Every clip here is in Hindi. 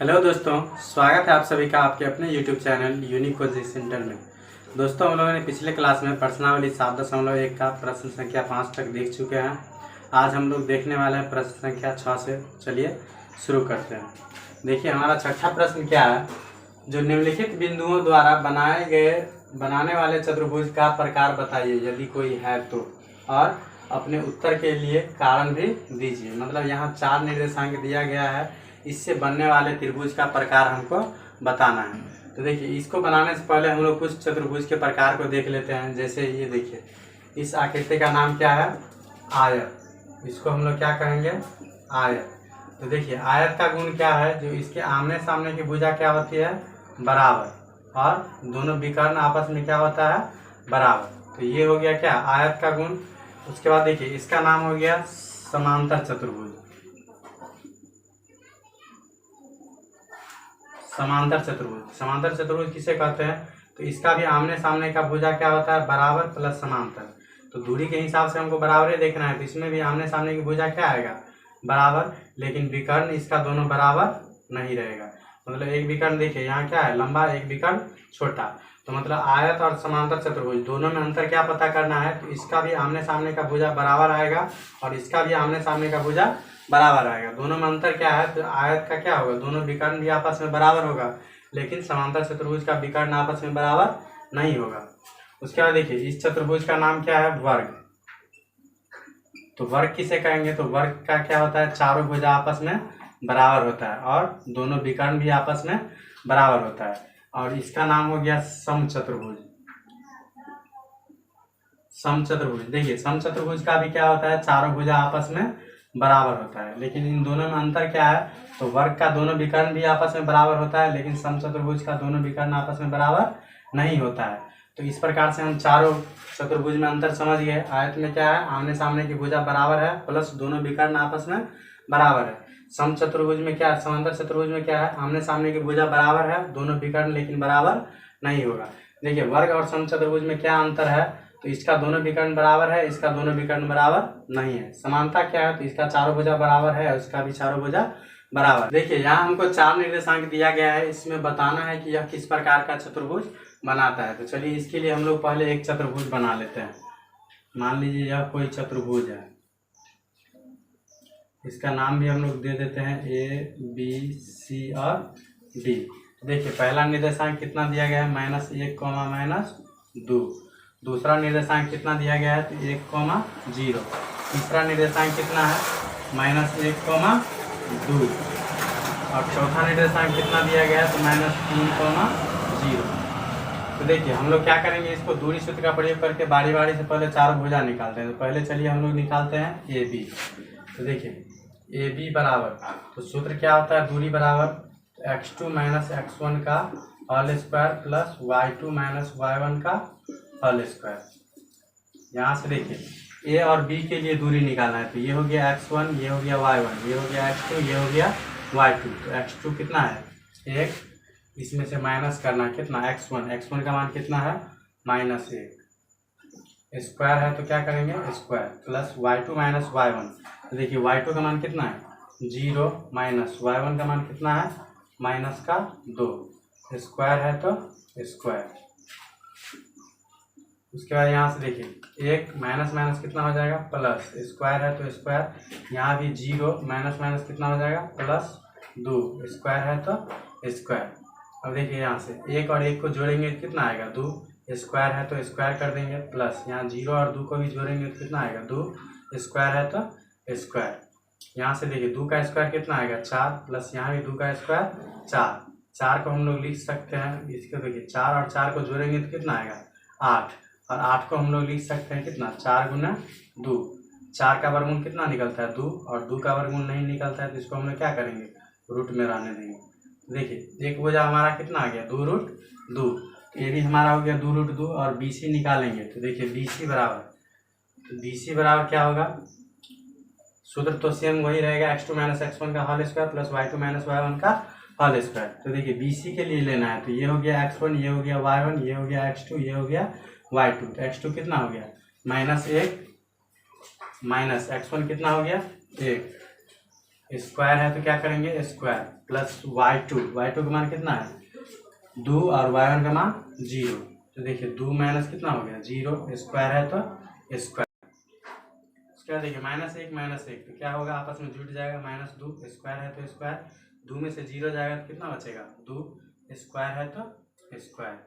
हेलो दोस्तों, स्वागत है आप सभी का आपके अपने YouTube channel unique coaching centre में। दोस्तों, हम लोगों ने पिछले क्लास में प्रश्नावली 7.1 का प्रश्न संख्या 5 तक देख चुके हैं। आज हम लोग देखने वाले हैं प्रश्न संख्या 6 से। चलिए शुरू करते हैं। देखिए, हमारा छठा प्रश्न क्या है। जो निम्नलिखित बिंदुओं द्वारा बनाने वाले चतुर्भुज का प्रकार बताइए यदि कोई है तो, और अपने उत्तर के लिए कारण भी दीजिए। मतलब यहाँ 4 निर्देशांक दिया गया है, इससे बनने वाले त्रिभुज का प्रकार हमको बताना है। तो देखिए, इसको बनाने से पहले हम लोग कुछ चतुर्भुज के प्रकार को देख लेते हैं। जैसे ये देखिए, इस आकृति का नाम क्या है? आयत। इसको हम लोग क्या कहेंगे? आयत। तो देखिए, आयत का गुण क्या है? जो इसके आमने सामने की भुजा क्या होती है? बराबर, और दोनों विकर्ण आपस में क्या होता है? बराबर। तो ये हो गया क्या? आयत का गुण। उसके बाद देखिए, इसका नाम हो गया समांतर चतुर्भुज। समांतर चतुर्भुज, समांतर चतुर्भुज किसे कहते हैं? तो इसका भी आमने सामने का भुजा क्या होता है? बराबर प्लस समांतर। तो दूरी के हिसाब से हमको बराबर ही देखना है, तो इसमें भी आमने सामने की भुजा क्या आएगा? बराबर। लेकिन विकर्ण इसका दोनों बराबर नहीं रहेगा। मतलब एक विकर्ण देखिए यहाँ क्या है? लंबा, एक विकर्ण छोटा। तो मतलब आयत और समांतर चतुर्भुज दोनों में अंतर क्या पता करना है? तो इसका भी आमने सामने का भुजा बराबर आएगा और इसका भी आमने सामने का भुजा बराबर आएगा। दोनों में अंतर क्या है? तो आयत का क्या होगा? दोनों विकर्ण भी आपस में बराबर होगा, लेकिन समांतर चतुर्भुज का विकर्ण आपस में बराबर नहीं होगा। उसके बाद देखिए, इस चतुर्भुज का नाम क्या है? वर्ग। तो वर्ग किसे कहेंगे? तो वर्ग का क्या होता है? चारों भुजा आपस में बराबर होता है और दोनों विकर्ण भी आपस में बराबर होता है। और इसका नाम हो गया समचतुर्भुज। समचतुर्भुज, देखिए समचतुर्भुज का भी क्या होता है? चारों भुजा आपस में बराबर होता है, लेकिन इन दोनों में अंतर क्या है? तो वर्ग का दोनों विकर्ण भी आपस में बराबर होता है, लेकिन समचतुर्भुज का दोनों विकर्ण आपस में बराबर नहीं होता है। तो इस प्रकार से हम चारों चतुर्भुज में अंतर समझ गए। आयत में क्या है? आमने सामने की भुजा बराबर है प्लस दोनों विकर्ण आपस में बराबर है। समचतुर्भुज में क्या है? समांतर चतुर्भुज में क्या है? आमने सामने की भुजा बराबर है, दोनों विकर्ण लेकिन बराबर नहीं होगा। देखिए, वर्ग और समचतुर्भुज में क्या अंतर है? तो इसका दोनों विकर्ण बराबर है, इसका दोनों विकर्ण बराबर नहीं है। समानता क्या है? तो इसका चारों भुजा बराबर है और इसका भी चारों भुजा बराबर। देखिए, यहाँ हमको 4 निर्देशांक दिया गया है, इसमें बताना है कि यह किस प्रकार का चतुर्भुज बनाता है। तो चलिए, इसके लिए हम लोग पहले एक चतुर्भुज बना लेते हैं। मान लीजिए यह कोई चतुर्भुज है, इसका नाम भी हम लोग दे देते हैं A, B, C और D। देखिए, पहला निर्देशांक कितना दिया गया है? -1, -2। दूसरा निर्देशांक कितना दिया गया है? तो 1, 0। तीसरा निर्देशांक कितना है? -1, 2। और चौथा निर्देशांक कितना दिया गया है? तो -3, 0। तो देखिए, हम लोग क्या करेंगे? इसको दूरी सूत्र का प्रयोग करके बारी बारी से पहले चारों भुजा निकालते हैं। तो पहले चलिए हम लोग निकालते हैं AB। तो देखिए, AB बराबर, तो सूत्र क्या होता है? दूरी बराबर x2 - x1 का whole square plus y2 - y1 का होल स्क्वायर। यहाँ से देखिए, A और B के लिए दूरी निकालना है। तो ये हो गया x1, ये हो गया y1, ये हो गया x2, ये हो गया y2। तो x2 कितना है? 1। इसमें से माइनस करना है कितना? x1 का मान कितना है? -1। स्क्वायर है तो क्या करेंगे? Square plus y2 - y1। तो देखिए, y2 का मान कितना है? 0 माइनस y1 का मान कितना है? -2। स्क्वायर है तो स्क्वायर। उसके बाद यहाँ से देखिए, 1 माइनस माइनस कितना हो जाएगा? प्लस। स्क्वायर है तो स्क्वायर। यहाँ भी 0 माइनस माइनस कितना हो जाएगा? +2। स्क्वायर है तो स्क्वायर। अब देखिए, यहाँ से 1 और 1 को जोड़ेंगे तो कितना आएगा? 2। स्क्वायर है तो स्क्वायर कर देंगे प्लस, यहाँ 0 और 2 को भी जोड़ेंगे तो कितना आएगा? 2। स्क्वायर है तो स्क्वायर। यहाँ से देखिए, 2 का स्क्वायर कितना आएगा? 4 प्लस यहाँ भी 2 का स्क्वायर 4। 4 को हम लोग लिख सकते हैं, इसको देखिए 4 और 4 को जोड़ेंगे तो कितना आएगा? 8। और 8 को हम लोग लिख सकते हैं कितना? 4 गुना 2। 4 का वर्गमूल कितना निकलता है? 2। और 2 का वर्गमूल नहीं निकलता है तो इसको हम लोग क्या करेंगे? रूट में रहने देंगे। देखिए, एक भुजा हमारा कितना आ गया? 2√2। ये भी हमारा हो गया 2√2। और BC निकालेंगे तो देखिए, BC बराबर, तो BC बराबर क्या होगा? सूत्र तो सेम वही रहेगा, x2 - x1 का whole square plus y2 - y1 का होल स्क्वायर। तो देखिए, BC के लिए लेना है तो ये हो गया x1, ये हो गया y1, ये हो गया x2, ये हो गया y2। तो x2 कितना हो गया? -1 माइनस x1 कितना हो गया? 1। स्क्वायर है तो क्या करेंगे? स्क्वायर प्लस y2 का मान कितना है 2 और y1 का मान 0। तो देखिए 2 माइनस कितना हो गया 0, स्क्वायर है तो स्क्वायर। उसके बाद देखिए -1 तो क्या होगा आपस में जुट जाएगा, -2 स्क्वायर है तो स्क्वायर, 2 में से 0 जाएगा तो कितना बचेगा 2, स्क्वायर है तो स्क्वायर।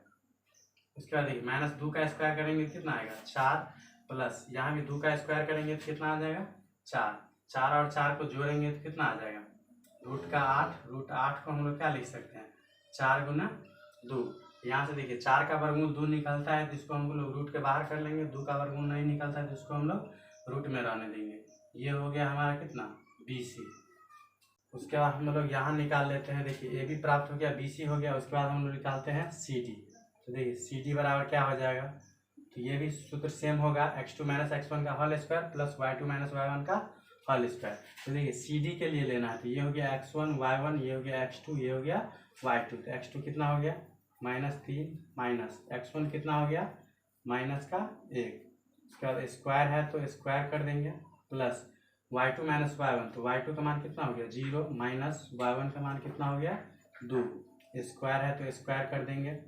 उसके बाद देखिए -2 का स्क्वायर करेंगे कितना आएगा 4, प्लस यहाँ भी 2 का स्क्वायर करेंगे तो कितना आ जाएगा 4, 4 और 4 को जोड़ेंगे तो कितना आ जाएगा √8 को हम लोग क्या लिख सकते हैं 4 गुना 2। यहाँ से देखिए 4 का वर्गमूल 2 निकलता है तो इसको हम लोग रूट के बाहर कर लेंगे, 2 का वर्गमूल नहीं निकलता है तो इसको हम लोग रूट में रहने देंगे। ये हो गया हमारा कितना BC। उसके बाद हम लोग यहाँ निकाल लेते हैं, देखिए AB प्राप्त हो गया, BC हो गया। उसके बाद हम लोग निकालते हैं CD। तो देखिए CD बराबर क्या हो जाएगा, तो ये भी सूत्र सेम होगा x2 - x1 का whole square plus y2 - y1 का होल स्क्वायर। तो देखिए CD के लिए लेना है तो ये हो गया x1 y1, ये हो गया x2, ये हो गया y2। तो x2 कितना हो गया -3 माइनस x1 कितना हो गया -1। उसके बाद स्क्वायर है तो स्क्वायर कर देंगे प्लस y2 - y1, तो y2 का मान कितना हो गया 0 माइनस y1 का मान कितना हो गया 2, स्क्वायर है तो स्क्वायर कर देंगे।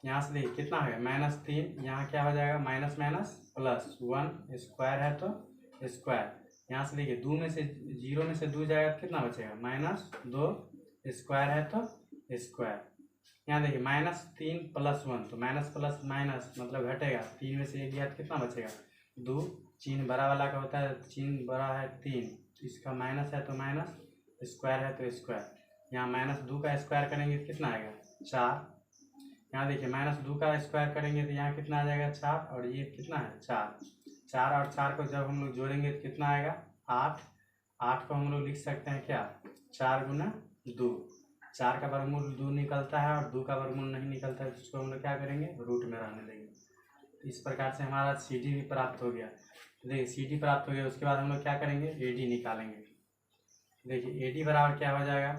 यहाँ से देखिए कितना है -3, यहाँ क्या हो जाएगा माइनस माइनस प्लस 1, स्क्वायर है तो स्क्वायर। यहाँ से देखिए 2 में से 0 में से 2 जाएगा तो कितना बचेगा -2, स्क्वायर है तो स्क्वायर। यहाँ देखिए -3 प्लस 1, तो माइनस प्लस माइनस मतलब घटेगा, 3 में से 1 गया तो कितना बचेगा 2, चिन्ह बड़ा वाला का होता है, चिन्ह बड़ा है 3, इसका माइनस है तो माइनस, स्क्वायर है तो स्क्वायर। यहाँ -2 का स्क्वायर करेंगे तो कितना आएगा 4। यहाँ देखिए -2 का स्क्वायर करेंगे तो यहाँ कितना आ जाएगा 4, और ये कितना है 4, 4 और 4 को जब हम लोग जोड़ेंगे तो कितना आएगा 8। 8 को हम लोग लिख सकते हैं क्या 4 गुना 2, 4 का वर्गमूल 2 निकलता है और 2 का वर्गमूल नहीं निकलता है, जिसको हम लोग क्या करेंगे रूट में रहने देंगे। तो इस प्रकार से हमारा CD भी प्राप्त हो गया। तो देखिए CD प्राप्त हो गया, उसके बाद हम लोग क्या करेंगे AD निकालेंगे। देखिए AD बराबर क्या हो जाएगा,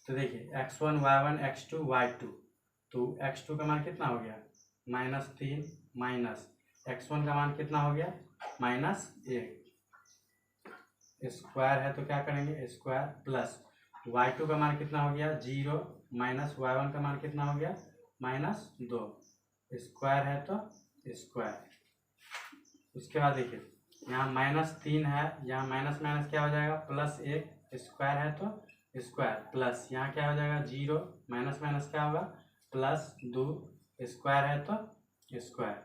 तो देखिए x1 y1 x2 y2, तो x2 का मान कितना हो गया -3 माइनस x1 का मान कितना हो गया -1, स्क्वायर है तो क्या करेंगे स्क्वायर, प्लस y2 का मान कितना हो गया 0 माइनस y1 का मान कितना हो गया -2, स्क्वायर है तो स्क्वायर। उसके बाद देखिए यहाँ -3 है, यहाँ माइनस माइनस क्या हो जाएगा +1, स्क्वायर है तो स्क्वायर, प्लस यहाँ क्या हो जाएगा 0 माइनस माइनस क्या होगा +2, स्क्वायर है तो स्क्वायर।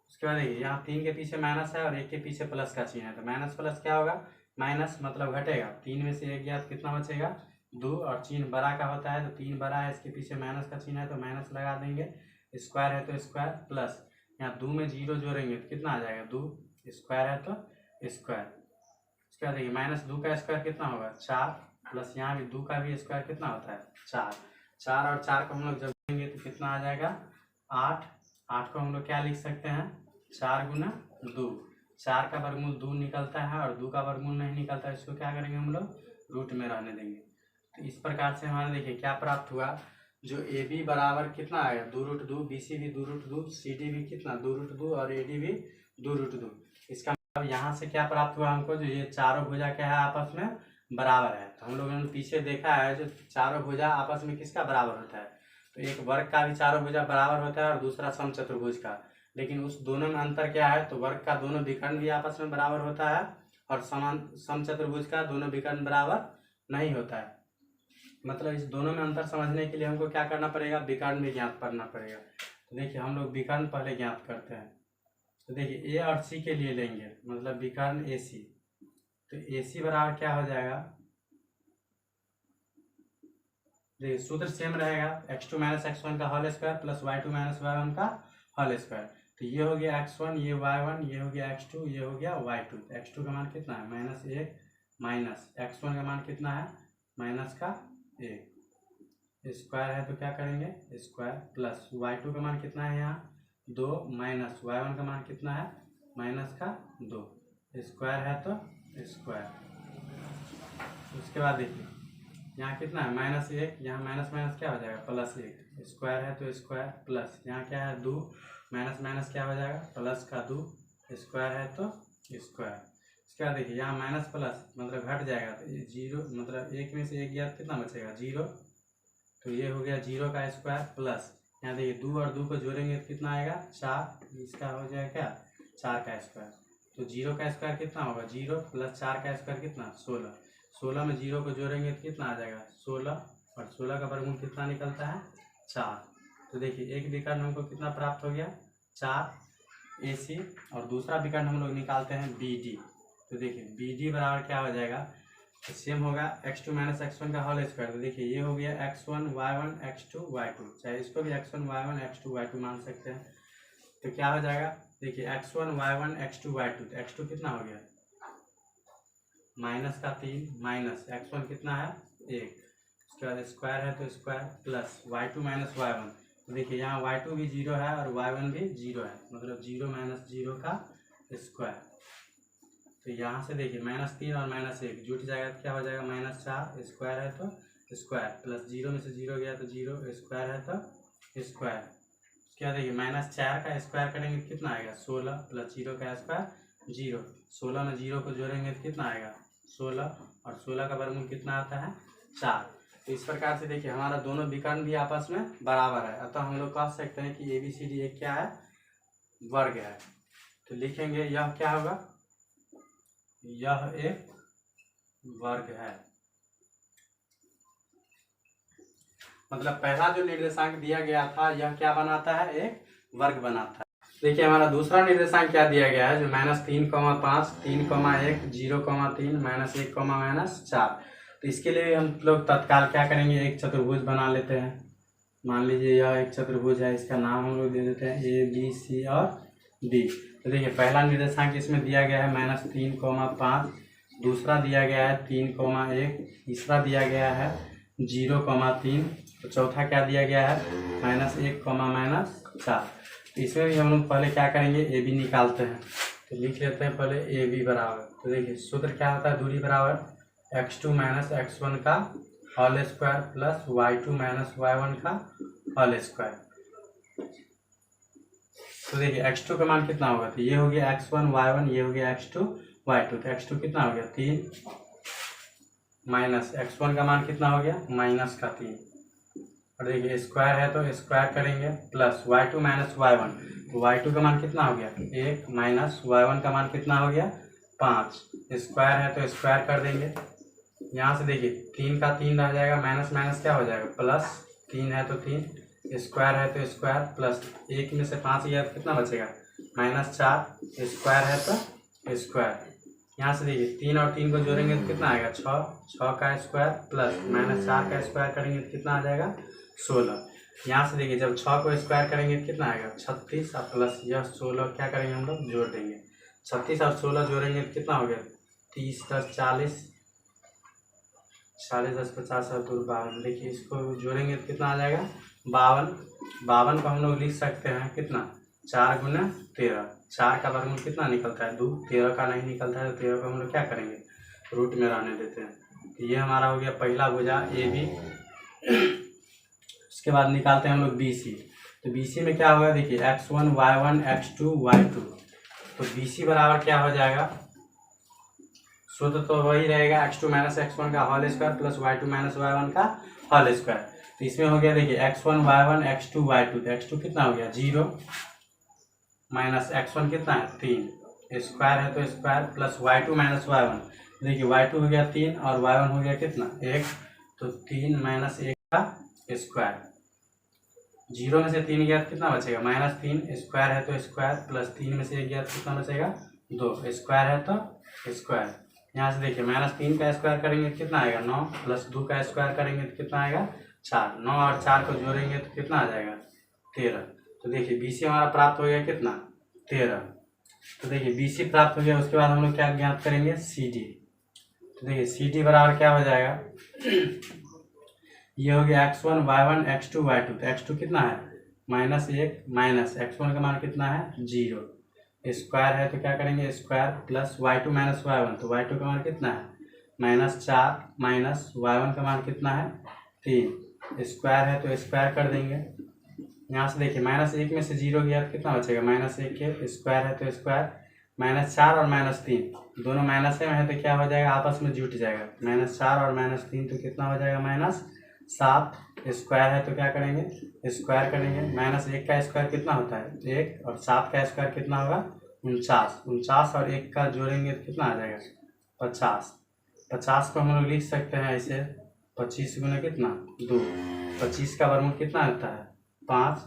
उसके बाद देखिए यहाँ 3 के पीछे माइनस है और 1 के पीछे प्लस का चिन्ह है, तो माइनस प्लस क्या होगा माइनस मतलब घटेगा, 3 में से 1 गया तो कितना बचेगा 2, और चिन्ह बड़ा का होता है तो 3 बड़ा है, इसके पीछे माइनस का चिन्ह है तो माइनस लगा देंगे, स्क्वायर है तो स्क्वायर, प्लस यहाँ 2 में 0 जोड़ेंगे तो कितना आ जाएगा 2, स्क्वायर है तो स्क्वायर। उसके बाद देखिए -2 का स्क्वायर कितना होगा 4, प्लस यहाँ भी 2 का भी स्क्वायर कितना होता है 4, 4 और 4 को हम लोग जब देंगे तो कितना आ जाएगा 8। 8 को हम लोग क्या लिख सकते हैं 4 गुना 2, 4 का वर्गमूल 2 निकलता है और 2 का वर्गमूल नहीं निकलता है, इसको क्या करेंगे हम लोग रूट में रहने देंगे। तो इस प्रकार से हमारे देखिए क्या प्राप्त हुआ, जो AB बराबर कितना आएगा 2√2, BC भी 2√2, CD भी कितना 2√2 और AD भी 2√2। इसका मतलब यहाँ से क्या प्राप्त हुआ हमको, जो ये चारों भुजा क्या है आपस में बराबर है। तो हम लोगों ने पीछे देखा है जो चारों भुजा आपस में किसका बराबर होता है, तो एक वर्ग का भी चारों भुजा बराबर होता है और दूसरा समचतुर्भुज का, लेकिन उस दोनों में अंतर क्या है, तो वर्ग का दोनों विकर्ण भी आपस में बराबर होता है और समचतुर्भुज का दोनों विकर्ण बराबर नहीं होता है। मतलब इस दोनों में अंतर समझने के लिए हमको क्या करना पड़ेगा, विकर्ण भी ज्ञात करना पड़ेगा। तो देखिए हम लोग विकर्ण पहले ज्ञात करते हैं। तो देखिए A और C के लिए लेंगे, मतलब विकर्ण AC, तो AC बराबर क्या हो जाएगा, देखिए सूत्र सेम रहेगा, x2 - x1 का whole square plus y2 - y1 का होल स्क्वायर। तो ये हो गया x1, ये y1, ये हो गया x2, ये हो गया y2। x2 का मान कितना है -1 माइनस x1 का मान कितना है -1, स्क्वायर है तो क्या करेंगे स्क्वायर, प्लस y2 का मान कितना है यहाँ 2 माइनस y1 का मान कितना है -2, स्क्वायर है तो स्क्वायर। उसके बाद देखिए यहाँ कितना है -1, यहाँ माइनस माइनस क्या हो जाएगा +1, स्क्वायर है तो स्क्वायर, प्लस यहाँ क्या है 2 माइनस माइनस क्या हो जाएगा +2, स्क्वायर है तो स्क्वायर। उसके बाद देखिए यहाँ माइनस प्लस मतलब घट जाएगा, तो ये जीरो मतलब एक में से एक गया कितना बचेगा, जीरो। तो ये हो गया जीरो का स्क्वायर प्लस यहाँ देखिए 2 और 2 को जोड़ेंगे तो कितना आएगा, 4। इसका हो जाएगा क्या, 4 का स्क्वायर। तो जीरो का स्क्वायर कितना होगा, जीरो प्लस 4 का स्क्वायर कितना, 16। 16 में जीरो को जोड़ेंगे तो कितना आ जाएगा, 16। और 16 का वर्गमूल कितना निकलता है, 4। तो देखिए एक विकर्ण हमको कितना प्राप्त हो गया, 4 AC। और दूसरा विकर्ण हम लोग निकालते हैं BD। तो देखिए BD बराबर क्या हो जाएगा, तो सेम होगा x2 माइनस x1 का होल स्क्वायर। तो देखिए ये हो गया x1 y1 x2 y2, चाहे इसको भी x1 y1 x2 y2 मान सकते हैं। तो क्या हो जाएगा, देखिए x1 y1 x2 y2, तो x2 कितना हो गया, माइनस का 3 माइनस x1 कितना है 1, उसके बाद स्क्वायर है तो square plus y2 minus y1। तो देखिए यहाँ y2 भी 0 है और y1 भी 0 है, मतलब 0 माइनस 0 का स्क्वायर। तो यहाँ से देखिए -3 और -1 जुट जाएगा तो क्या हो जाएगा, -4। स्क्वायर है तो स्क्वायर प्लस 0 में से 0 गया तो 0, स्क्वायर है तो स्क्वायर। क्या देखिए -4 का स्क्वायर करेंगे तो कितना आएगा, 16 प्लस 0 का स्क्वायर 0। 16 में 0 को जोड़ेंगे तो कितना आएगा, 16। और 16 का वर्गमूल कितना आता है, 4। तो इस प्रकार से देखिए हमारा दोनों विकर्ण भी आपस में बराबर है, अतः हम लोग कह सकते हैं कि ABCD एक क्या है, वर्ग है। तो लिखेंगे यह क्या होगा, यह एक वर्ग है। मतलब पहला जो निर्देशांक दिया गया था यह क्या बनाता है, एक वर्ग बनाता है। देखिए हमारा दूसरा निर्देशांक क्या दिया गया है, जो -3,5 3,1 0,3 -1, -4। तो इसके लिए हम लोग तत्काल क्या करेंगे, एक चतुर्भुज बना लेते हैं। मान लीजिए यह एक चतुर्भुज है, इसका नाम हम लोग दे देते हैं ABC और D। तो देखिए पहला निर्देशांक इसमें दिया गया है -3,5, दूसरा दिया गया है 3,1, तीसरा दिया गया है 0,3, तो चौथा क्या दिया गया है -1, -4। तो इसमें भी हम लोग पहले क्या करेंगे, AB निकालते हैं। तो लिख लेते हैं पहले AB बराबर। तो देखिए सूत्र क्या होता है, दूरी बराबर x2 माइनस x1 का whole square plus y2 minus y1 का होल स्क्वायर। तो देखिए x2 का मान कितना होगा, तो ये हो गया x1 y1, ये हो गया x2 y2। तो x2 कितना हो गया 3 माइनस x1 का मान कितना हो गया -3। और देखिए स्क्वायर है तो स्क्वायर करेंगे प्लस y2 माइनस y1। तो y2 का मान कितना हो गया 1 माइनस y1 का मान कितना हो गया 5। स्क्वायर है तो स्क्वायर कर देंगे। यहाँ से देखिए 3 का 3 रह जाएगा, माइनस माइनस क्या हो जाएगा प्लस, 3 है तो 3, स्क्वायर है तो स्क्वायर प्लस 1 में से 5 गया तो कितना बचेगा -4, स्क्वायर है तो स्क्वायर। यहाँ से देखिए 3 और 3 को जोड़ेंगे तो कितना आएगा 6, 6 का स्क्वायर प्लस -4 का स्क्वायर करेंगे तो कितना आ जाएगा 16। यहाँ से देखिए जब 6 को स्क्वायर करेंगे तो कितना आएगा 36 और प्लस यह 16 क्या करेंगे हम लोग जोड़ देंगे। 36 और 16 जोड़ेंगे तो कितना हो गया 30 + 40, 40 + 50 और 2 52। देखिए इसको जोड़ेंगे तो कितना आ जाएगा 52। 52 को हम लोग लिख सकते हैं कितना 4 × 13। 4 का वर्गमूल कितना निकलता है 2, 13 का नहीं निकलता है तो 13 को हम लोग क्या करेंगे रूट में रहने देते हैं। तो ये हमारा हो गया पहला भुजा AB। उसके बाद निकालते हैं हम लोग BC। तो BC में क्या होगा देखिए x1 y1 x2 y2। तो BC बराबर क्या हो जाएगा, सूत्र तो वही रहेगा x2 माइनस x1 का whole square plus y2 minus y1 का होल स्क्वायर। तो इसमें हो गया देखिए x1 y1 x2 y2। तो x2 कितना हो गया 0 माइनस x1 कितना है 3, स्क्वायर है तो square plus y2 minus y1। देखिए y2 हो गया 3 और y1 हो गया कितना 1, तो 3 माइनस 1 का स्क्वायर। 0 में से 3 गया तो कितना बचेगा -3, स्क्वायर है तो स्क्वायर प्लस 3 में से 1 गया तो कितना बचेगा 2, स्क्वायर है तो स्क्वायर। यहाँ से देखिए -3 का स्क्वायर करेंगे तो कितना आएगा 9, प्लस 2 का स्क्वायर करेंगे तो कितना आएगा 4। 9 और 4 को जोड़ेंगे तो कितना आ जाएगा 13। तो देखिए BC हमारा प्राप्त हो गया कितना 13। तो देखिए BC प्राप्त हो गया, उसके बाद हम लोग क्या ज्ञात करेंगे CD। तो देखिए CD बराबर क्या हो जाएगा, ये हो गया x1 y1 x2 y2। तो x2 कितना है -1 माइनस x1 का मान कितना है 0, स्क्वायर है तो क्या करेंगे square plus y2 minus y1। तो y2 का मान कितना है -4 माइनस y1 का मान कितना है 3, स्क्वायर है तो स्क्वायर कर देंगे। यहाँ से देखिए -1 में से 0 गया तो कितना बचेगा -1 के, स्क्वायर है तो स्क्वायर -4 और -3 दोनों माइनस में है तो क्या हो जाएगा, आपस में जुट जाएगा। -4 और -3 तो कितना हो जाएगा, -7। स्क्वायर है तो क्या करेंगे, स्क्वायर करेंगे। -1 का स्क्वायर कितना होता है, 1, और 7 का स्क्वायर कितना होगा, 49। 49 और 1 का जोड़ेंगे तो कितना आ जाएगा, 50। 50 को हम लोग लिख सकते हैं ऐसे, 25 गुना कितना, 2। 25 का वर्गमूल कितना होता है, 5,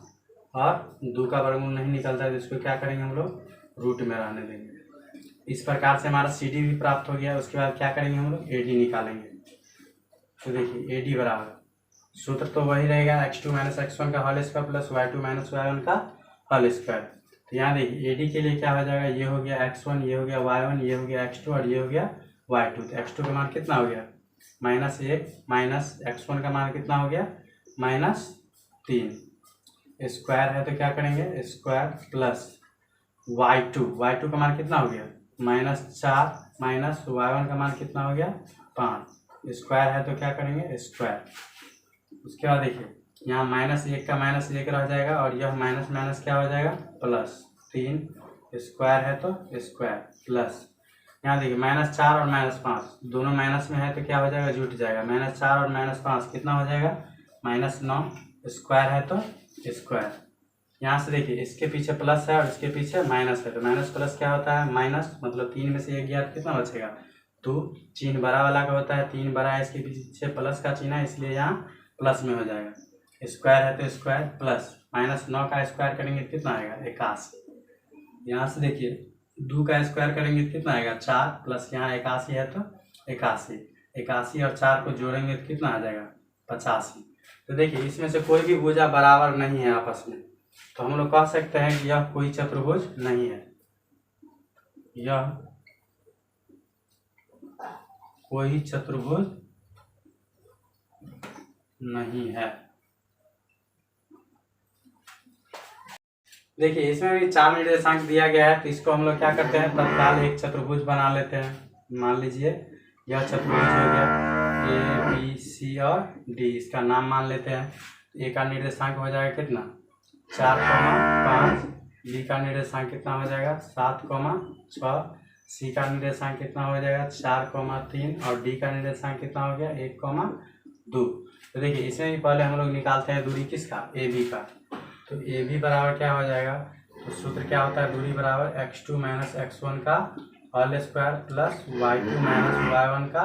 और 2 का वर्गमूल नहीं निकलता है तो इसको क्या करेंगे हम लोग, रूट में रहने देंगे। इस प्रकार से हमारा सी डी भी प्राप्त हो गया। उसके बाद क्या करेंगे हम लोग, ए डी निकालेंगे। तो देखिए ए डी बराबर, सूत्र तो वही रहेगा, x2 - x1 का whole square plus y2 - y1 का होल स्क्वायर। तो यहाँ देखिए ए डी के लिए क्या हो जाएगा, ये हो गया x1, ये हो गया y1, ये हो गया x2 और ये हो गया y2। तो x2 का मान कितना हो गया, -1, माइनस x1 का मान कितना हो गया, -3। स्क्वायर है तो क्या करेंगे, स्क्वायर प्लस y2 का मान कितना हो गया, -4, माइनस y1 का मान कितना हो गया, 5। स्क्वायर है तो क्या करेंगे, स्क्वायर। उसके बाद देखिए यहाँ -1 का -1 रह जाएगा और यह माइनस माइनस क्या हो जाएगा, +3। स्क्वायर है तो स्क्वायर प्लस, यहाँ देखिए -4 और -5 दोनों माइनस में है तो क्या हो जाएगा, जुट जाएगा। -4 और -5 कितना हो जाएगा, -9। स्क्वायर है तो स्क्वायर। यहाँ से देखिए इसके पीछे प्लस है और इसके पीछे माइनस है तो माइनस प्लस क्या होता है, माइनस, मतलब 3 में से 1 गया तो कितना बचेगा, 2। चिन्ह बड़ा वाला का होता है, 3 बड़ा है, इसके पीछे प्लस का चिन्ह है इसलिए यहाँ प्लस में हो जाएगा। स्क्वायर है तो स्क्वायर प्लस, -9 का स्क्वायर करेंगे कितना आएगा, 81। यहाँ से देखिए 2 का स्क्वायर करेंगे कितना आएगा, 4, प्लस यहाँ 81 है तो 81। 81 और 4 को जोड़ेंगे तो कितना आ जाएगा, 85। तो देखिए इसमें से कोई भी भुजा बराबर नहीं है आपस में, तो हम लोग कह सकते हैं कि यह कोई चतुर्भुज नहीं है, यह कोई चतुर्भुज नहीं है। देखिए इसमें भी 4 निर्देशांक दिया गया है तो इसको हम लोग क्या करते हैं, तत्काल एक चतुर्भुज बना लेते हैं। मान लीजिए यह चतुर्भुज हो गया ए बी सी और डी, इसका नाम मान लेते हैं। ए का निर्देशांक हो जाएगा कितना, 4,5। बी का निर्देशांक कितना हो जाएगा, 7,6। सी का निर्देशांक कितना हो जाएगा, 4,3 और डी का निर्देशांक कितना हो गया, 1,2। तो देखिए इसमें भी पहले हम लोग निकालते हैं दूरी किसका, ए बी का। तो ए बी बराबर क्या हो जाएगा, तो सूत्र क्या होता है, दूरी बराबर x2 - x1 का whole square plus y2 - y1 का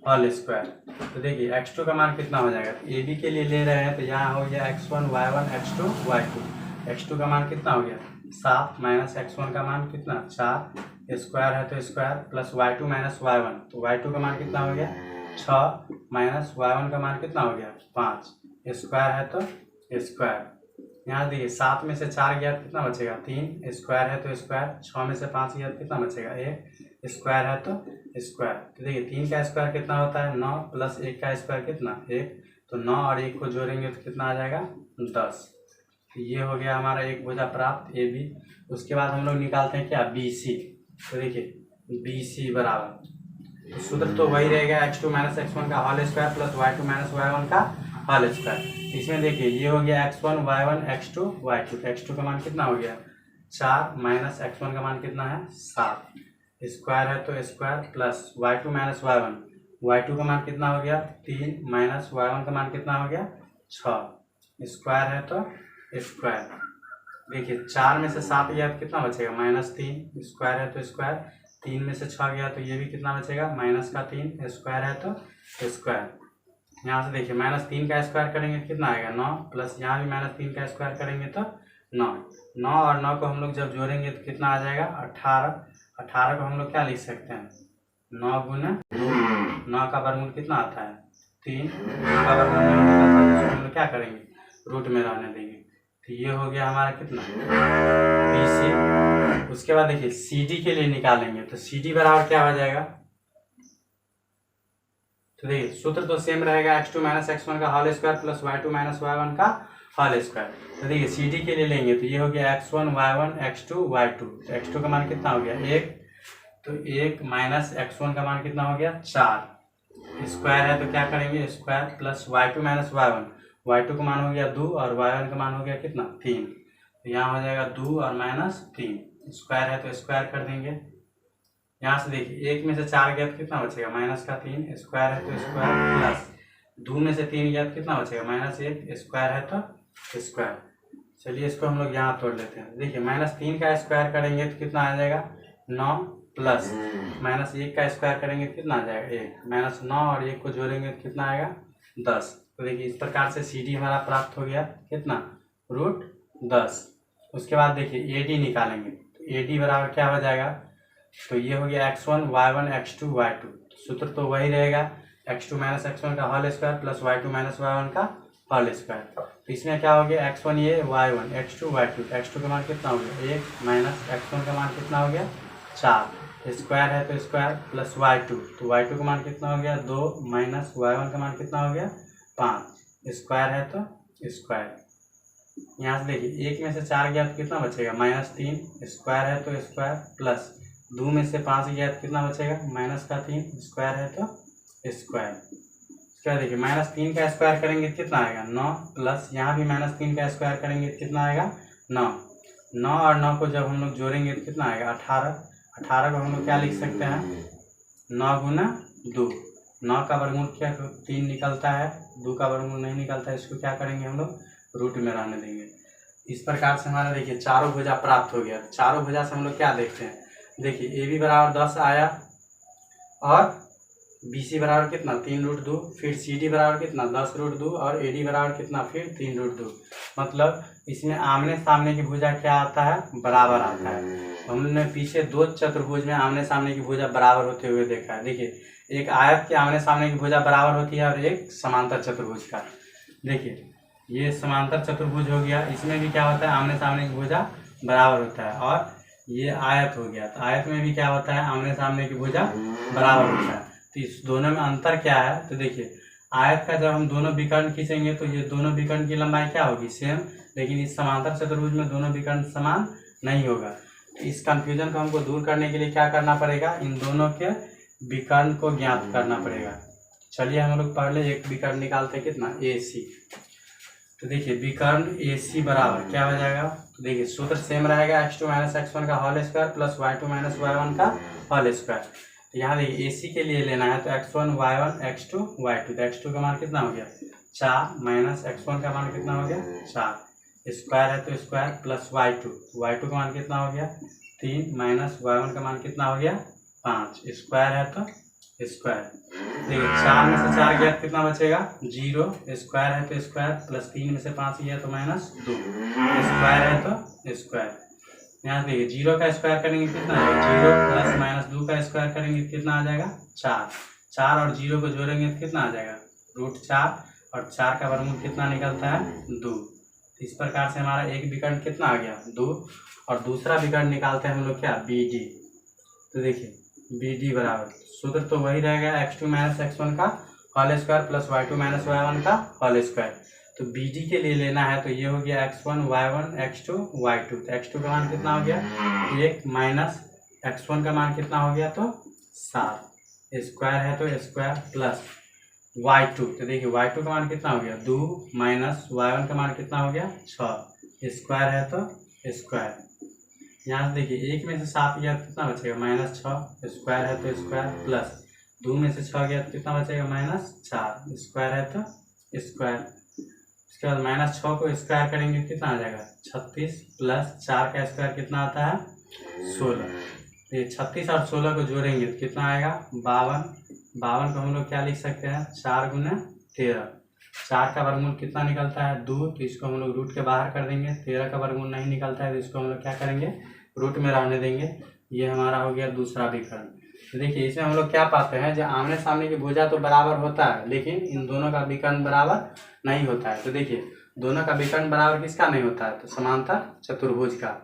होल स्क्वायर। तो देखिए x2 का मान कितना हो जाएगा, ए बी के लिए ले रहे हैं तो यहाँ हो गया x1 y1 x2 y2। x2 का मान कितना हो गया, 7, माइनस x1 का मान कितना, 4। स्क्वायर है तो स्क्वायर प्लस y2 - y1, तो y2 का मान कितना हो गया, 6, माइनस y1 का मान कितना हो गया, 5। स्क्वायर है तो स्क्वायर। यहाँ देखिए 7 में से 4 गया तो कितना बचेगा, 3। स्क्वायर है तो स्क्वायर, 6 में से 5 गया तो कितना बचेगा, 1। स्क्वायर है तो स्क्वायर। तो देखिए 3 का स्क्वायर कितना होता है, 9, प्लस 1 का स्क्वायर कितना, 1। तो 9 और 1 को जोड़ेंगे तो कितना आ जाएगा, 10। तो ये हो गया हमारा एक भुजा प्राप्त ए बी। उसके बाद हम लोग निकालते हैं क्या, बी सी। तो देखिए बी सी बराबर, तो सूत्र तो वही रहेगा, x2 - x1 का whole square plus y2 - y1 का होल स्क्वायर। इसमें देखिए ये हो गया x1 y1 x2 y2। तो x2 का मान कितना हो गया, 4, माइनस x1 का मान कितना है, 7। स्क्वायर है तो square plus y2 - y1। y2 का मान कितना हो गया, 3, माइनस y1 का मान कितना हो गया, 6। स्क्वायर है तो स्क्वायर। देखिए 4 में से 7 गया तो कितना बचेगा, -3। स्क्वायर है तो स्क्वायर, 3 में से 6 गया तो ये भी कितना बचेगा, -3। स्क्वायर है तो स्क्वायर। यहाँ से देखिए -3 का स्क्वायर करेंगे कितना आएगा, 9, प्लस यहाँ भी -3 का स्क्वायर करेंगे तो 9। 9 और 9 को हम लोग जब जोड़ेंगे तो कितना आ जाएगा, 18। 18 को हम लोग क्या लिख सकते हैं, 9 गुना 9 का वर्गमूल कितना आता है, 3। का वर्गमूल नहीं आता है तो हम लोग क्या करेंगे, रूट में रहने देंगे। तो ये हो गया हमारा कितना, बी सी। उसके बाद देखिए सी डी के लिए निकालेंगे तो सी डी बराबर क्या हो जाएगा, तो देखिए सूत्र तो सेम रहेगा, x2 - x1 का whole square plus y2 - y1 का होल स्क्वायर। तो देखिए सी डी के लिए लेंगे तो ये हो गया x1 y1 x2 y2। तो x2 का मान कितना हो गया, 1। तो 1 माइनस x1 का मान कितना हो गया, 4। स्क्वायर है तो क्या करेंगे, square plus y2 - y1। y2 का मान हो गया 2 और y1 का मान हो गया कितना, 3। तो यहाँ हो जाएगा 2 और -3। स्क्वायर है तो स्क्वायर कर देंगे। यहाँ से देखिए 1 में से 4 गया तो कितना बचेगा -3, स्क्वायर है तो स्क्वायर, प्लस 2 में से 3 गया तो कितना बचेगा -1, स्क्वायर है तो स्क्वायर। चलिए इसको हम लोग यहाँ तोड़ लेते हैं। देखिए -3 का स्क्वायर करेंगे तो कितना आ जाएगा 9, प्लस -1 का स्क्वायर करेंगे तो कितना आ जाएगा 1, -9 और 1 को जोड़ेंगे तो कितना आएगा 10। तो देखिए इस प्रकार से CD हमारा प्राप्त हो गया कितना √10। उसके बाद देखिए AD निकालेंगे तो AD बराबर क्या हो जाएगा, तो ये हो गया x1 y1 x2 y2। सूत्र तो वही रहेगा x2 - x1 का whole square plus y2 - y1 का होल स्क्वायर। तो इसमें क्या हो गया x1 ये y1 x2 y2, x2 का मान कितना हो गया 1 माइनस x1 का मान कितना हो गया 4, स्क्वायर है तो स्क्वायर, प्लस y2 तो y2 का मान कितना हो गया 2 माइनस y1 का मान कितना हो गया 5, स्क्वायर है तो स्क्वायर। यहाँ से देखिए 1 में से 4 गया तो कितना बचेगा -3, स्क्वायर है तो स्क्वायर, प्लस 2 में से 5 गया तो कितना बचेगा -3, स्क्वायर है तो स्क्वायर। क्या देखिए -3 का स्क्वायर करेंगे तो कितना आएगा 9, प्लस यहाँ भी -3 का स्क्वायर करेंगे तो कितना आएगा 9। 9 और 9 को जब हम लोग जोड़ेंगे तो कितना आएगा 18। 18 को हम लोग क्या लिख सकते हैं 9 गुना 2। 9 का वर्गमूल क्या 3 निकलता है, 2 का वर्गमूल नहीं निकलता है। इसको क्या करेंगे हम लोग रूट में रहने देंगे। इस प्रकार से हमारा देखिए चारों भुजा प्राप्त हो गया। चारों भुजा से हम लोग क्या देखते हैं, देखिए AB बराबर 10 आया और BC बराबर कितना 3√2, फिर CD बराबर कितना 10√2 और AD बराबर कितना फिर 3√2। मतलब इसमें आमने सामने की भुजा क्या आता है बराबर आता है। हमने पीछे 2 चतुर्भुज में आमने सामने की भुजा बराबर होते हुए देखा है। देखिए एक आयत के आमने सामने की भुजा बराबर होती है और एक समांतर चतुर्भुज का। देखिए ये समांतर चतुर्भुज हो गया, इसमें भी क्या होता है आमने सामने की भुजा बराबर होता है। और ये आयत हो गया, तो आयत में भी क्या होता है आमने सामने की भुजा बराबर होता है। तो इस दोनों में अंतर क्या है, तो देखिए आयत का जब हम दोनों विकर्ण खींचेंगे तो ये दोनों विकर्ण की लंबाई क्या होगी सेम, लेकिन इस समांतर चतुर्भुज में दोनों विकर्ण समान नहीं होगा। तो इस कंफ्यूजन को हमको दूर करने के लिए क्या करना पड़ेगा, इन दोनों के विकर्ण को ज्ञात करना पड़ेगा। चलिए हम लोग पहले एक विकर्ण निकालते हैं कितना AC। तो देखिए विकर्ण AC बराबर क्या हो जाएगा, तो देखिए सूत्र सेम रहेगा x2 - x1 का whole square plus y2 - y1 का होल स्क्वायर। तो यहाँ देखिए AC के लिए लेना है तो x1 y1 x2 y2। तो x2 का मान कितना हो गया 4 माइनस x1 का मान कितना हो गया 4, स्क्वायर है तो स्क्वायर, प्लस y2 का मान कितना हो गया 3 माइनस y1 का मान कितना हो गया 5, स्क्वायर है तो स्क्वायर। देखिए 4 में से 4 गया तो कितना बचेगा 0, स्क्वायर है तो स्क्वायर, प्लस 3 में से 5 गया तो -2, स्क्वायर है तो स्क्वायर। यहाँ देखिए 0 का स्क्वायर करेंगे कितना आएगा 0 प्लस -2 का स्क्वायर करेंगे कितना आ जाएगा 4। 4 और 0 को जोड़ेंगे तो कितना आ जाएगा √4 और 4 का वर्गमूल कितना निकलता है 2। इस प्रकार से हमारा एक विकर्ण कितना आ गया 2 और दूसरा विकर्ण निकालते हैं हम लोग क्या BD। तो देखिए BD बराबर सूत्र तो वही रहेगा x2 - x1 का whole square plus y2 - y1 का होल स्क्वायर। तो BD के लिए लेना है तो ये हो गया x1 y1 x2 y2। तो x2 का मान कितना हो गया 1 माइनस x1 का मान कितना हो गया तो 7, स्क्वायर है तो स्क्वायर, प्लस y2। तो देखिए y2 का मान कितना हो गया 2 माइनस y1 का मान कितना हो गया 6, स्क्वायर है तो स्क्वायर। यहाँ से देखिए 1 में से 7 गया तो कितना बचेगा -6, स्क्वायर है तो स्क्वायर, प्लस 2 में से 6 गया तो कितना बचेगा -4, स्क्वायर है तो स्क्वायर। उसके बाद -6 को स्क्वायर करेंगे कितना आ जाएगा 36, प्लस 4 का स्क्वायर कितना आता है 16। ये 36 और 16 को जोड़ेंगे तो कितना आएगा 52। 52 को हम लोग क्या लिख सकते हैं 4 गुना 13। 4 का वर्गमूल कितना निकलता है 2, तो इसको हम लोग रूट के बाहर कर देंगे। 13 का वर्गमूल नहीं निकलता है तो इसको हम लोग क्या करेंगे रूट में रहने देंगे। ये हमारा हो गया दूसरा विकर्ण। तो देखिए इसमें हम लोग क्या पाते हैं, जो आमने सामने की भुजा तो बराबर होता है लेकिन इन दोनों का विकर्ण बराबर नहीं होता है। तो देखिए दोनों का विकर्ण बराबर किसका नहीं होता है, तो समांतर चतुर्भुज का।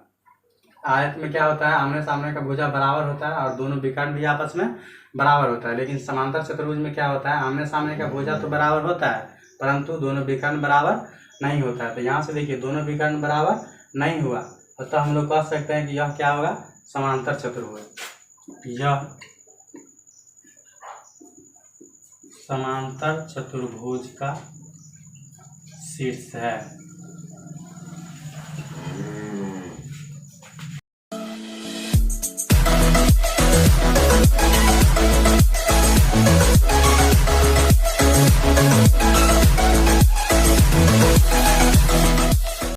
आयत में क्या होता है आमने सामने का भुजा बराबर होता है और दोनों विकर्ण भी आपस में बराबर होता है। लेकिन समांतर चतुर्भुज में क्या होता है आमने सामने का भुजा तो बराबर होता है परंतु दोनों विकर्ण बराबर नहीं होता है। तो यहाँ से देखिए दोनों विकर्ण बराबर नहीं हुआ, तो हम लोग कह सकते हैं कि यह क्या होगा समांतर चतुर्भुज। यह समांतर चतुर्भुज का शीर्ष है।